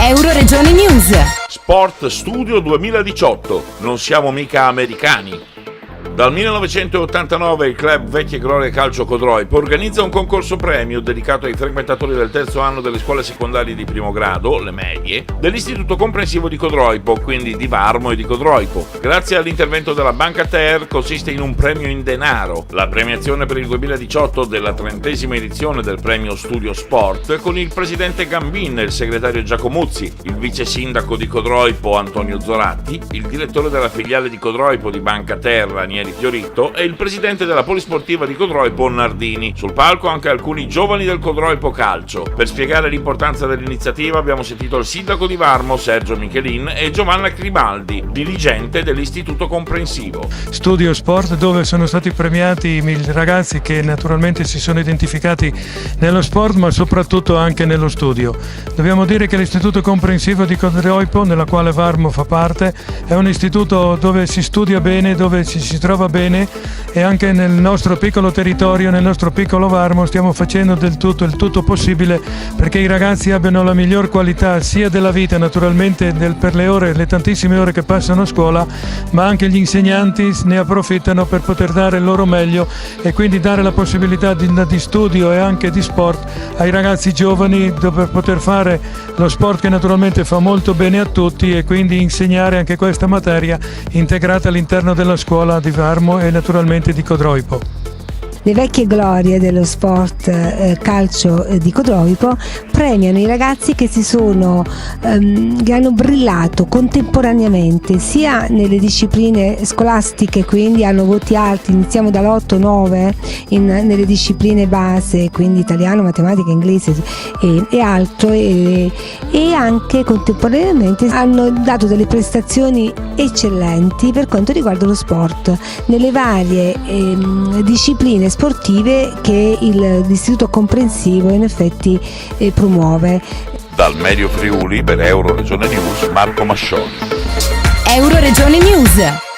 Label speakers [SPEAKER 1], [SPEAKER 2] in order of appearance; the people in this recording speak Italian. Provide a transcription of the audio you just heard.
[SPEAKER 1] Euroregione News.
[SPEAKER 2] Sport Studio 2018. Non siamo mica americani. Dal 1989 il club Vecchie Glorie Calcio Codroipo organizza un concorso premio dedicato ai frequentatori del terzo anno delle scuole secondarie di primo grado, le medie, dell'Istituto Comprensivo di Codroipo, quindi di Varmo e di Codroipo. Grazie all'intervento della Banca Ter consiste in un premio in denaro. La premiazione per il 2018 della 30ª edizione del premio Studio Sport con il presidente Gambin e il segretario Giacomuzzi, il vice sindaco di Codroipo Antonio Zoratti, il direttore della filiale di Codroipo di Banca Ter Ranieri Fioritto e il presidente della Polisportiva di Codroipo Nardini. Sul palco anche alcuni giovani del Codroipo Calcio. Per spiegare l'importanza dell'iniziativa abbiamo sentito il sindaco di Varmo Sergio Michelin e Giovanna Cribaldi, dirigente dell'Istituto Comprensivo.
[SPEAKER 3] Studio Sport, dove sono stati premiati i ragazzi che naturalmente si sono identificati nello sport ma soprattutto anche nello studio. Dobbiamo dire che l'Istituto Comprensivo di Codroipo, nella quale Varmo fa parte, è un istituto dove si studia bene, dove ci si trova bene, e anche nel nostro piccolo territorio, nel nostro piccolo Varmo, stiamo facendo il tutto possibile perché i ragazzi abbiano la miglior qualità sia della vita, naturalmente per le tantissime ore che passano a scuola, ma anche gli insegnanti ne approfittano per poter dare il loro meglio e quindi dare la possibilità di studio e anche di sport ai ragazzi giovani, per poter fare lo sport che naturalmente fa molto bene a tutti, e quindi insegnare anche questa materia integrata all'interno della scuola di Varmo e naturalmente di Codroipo.
[SPEAKER 4] Le vecchie glorie dello sport calcio di Codroipo premiano i ragazzi che che hanno brillato contemporaneamente sia nelle discipline scolastiche, quindi hanno voti alti, iniziamo dall'8-9 nelle discipline base, quindi italiano, matematica, inglese e altro, e anche contemporaneamente hanno dato delle prestazioni eccellenti per quanto riguarda lo sport nelle varie discipline sportive che l'Istituto Comprensivo in effetti promuove.
[SPEAKER 2] Dal Medio Friuli per Euroregione News, Marco Mascioli.
[SPEAKER 1] Euroregione News.